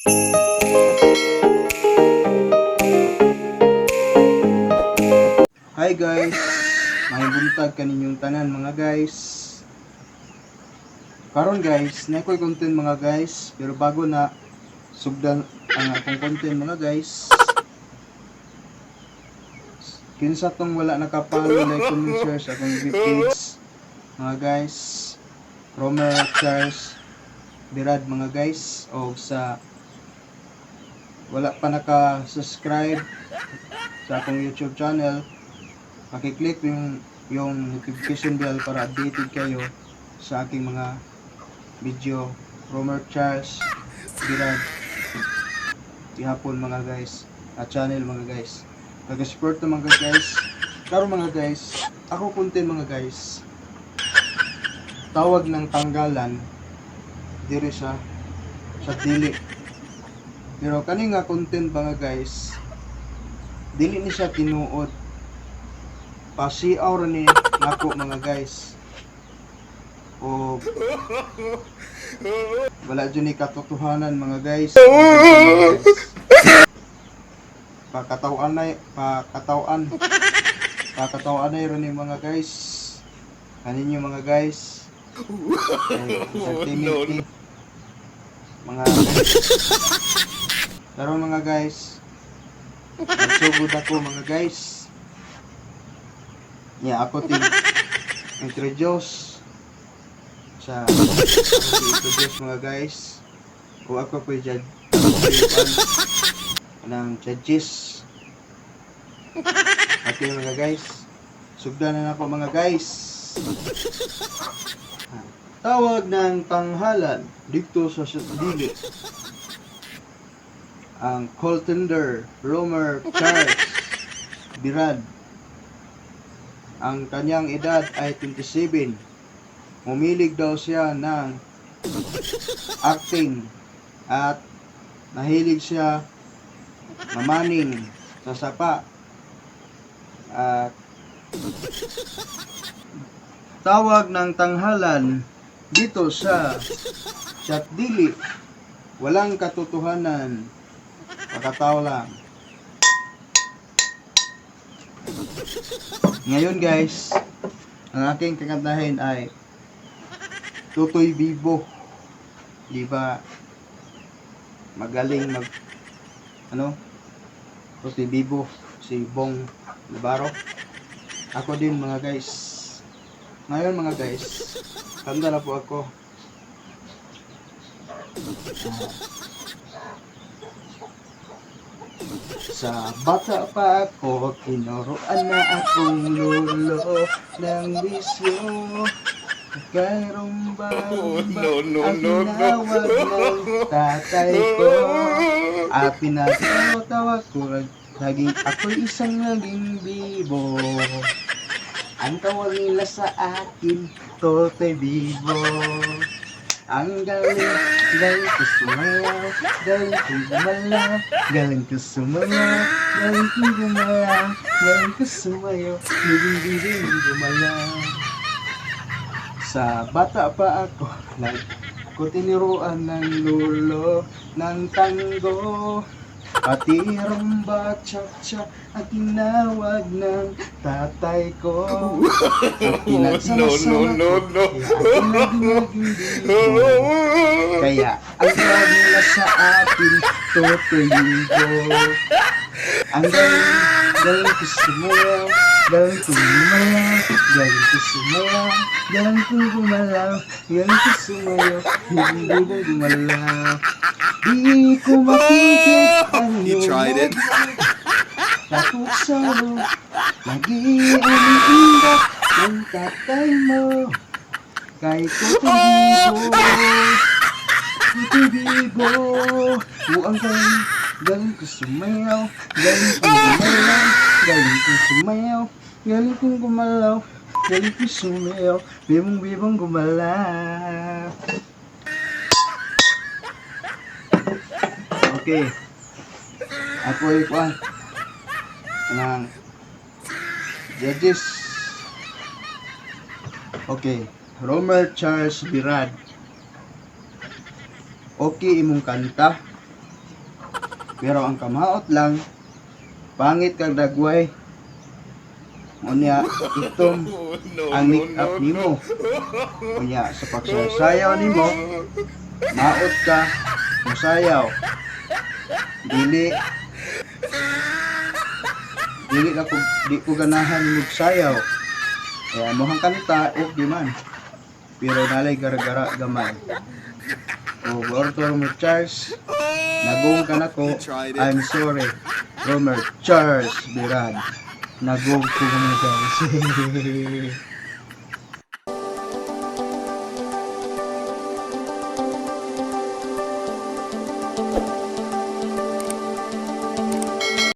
Hi guys, may buntag kaninyong tanan mga guys. Karon guys, nakoy content mga guys, pero bago na sugdan ang akong content mga guys. Kinsa tong wala nakapalo, like, comment, share sa akong page mga guys. Romer Charles Birad mga guys, o sa wala pa naka-subscribe sa akong YouTube channel, pakiclick yung notification bell para updated kayo sa aking mga video. Romer Charles Birad ihapon mga guys at channel mga guys. Nag-support na mga guys. Karon mga guys, ako content mga guys, tawag ng tanggalan diri sa dili. Pero kani nga content mga guys, dili ni siya tinuod, pasiaw ra ni nako mga guys, o wala dyan ni katotohanan mga guys. Pakatawaan na yun ni mga guys, kaninyo mga guys, entertainment mga guys. Karon mga guys, nagsugod ako mga guys. Ako introduce sa introduce mga guys. Kung ako po dyan ng judges. Okay mga guys, sugdan na ako mga guys. Tawag ng tanghalan dito sa dili. Ang contender Romer Charles Birad, ang kanyang edad ay 27. Humilig daw siya ng acting at nahilig siya mamaning sa sapa. At tawag ng tanghalan dito sa dili, walang katotohanan, pakataw lang. Ngayon guys, ang aking kakantahin ay Tutoy Bibo. Di ba magaling Tutoy Bibo si Bong Navarro? Ako din mga guys. Ngayon mga guys, kanta na po ako. Sa bata pa ako, tinuruan na akong lolo ng bisyo. Mayroong ba ang tinawag ng tatay ko? At pinatawag ko, ako'y isang naging bibo. Ang tawag nila sa akin, Tutoy Bibo. Ang galing ko sumayaw, galing ko gumalaw, galing ko sumayaw, galing ko gumalaw, galing ko sumayaw, galing gumalaw. Sa bata pa ako, ko tiniruan ng lolo ng tango, pati rumba cha-cha at tinawag ng tatay ko. At pinagsama-sama ko, kaya ang tawag nila sa akin, Tutoy Bibo. Ang galing ko sumayaw, galing ko gumalaw, galing ko sumayaw, galing ko gumalaw, galing ko sumayaw, hindi ko gumalaw. Di ko makikit ang iyong katukso, lagi ang ingat ng tatay mo. Kay Tutoy Bibo, ang galing ko sumayaw, galing ko gumalaw, galing ko sumayaw, galing ko gumalaw, galing ko sumayaw, bibong gumalaw. Okay, ako ay ng judges. Okay, Romer Charles Birad. Okay imong kanta, Pero ang kamaot lang, pangit kag dagway. Unya, itom ang make up nimo. Unya, sa pagsayaw nimo, maot ka, musayaw. Dili na ko, di ko ganahan magsayaw. Kaya mohang kanta, okay man. Pero nalay gara-gara gamay. O, Arthur Romer Charles, nagong ka na ko, I'm sorry. Romer Charles Birad. Nagong ko na guys.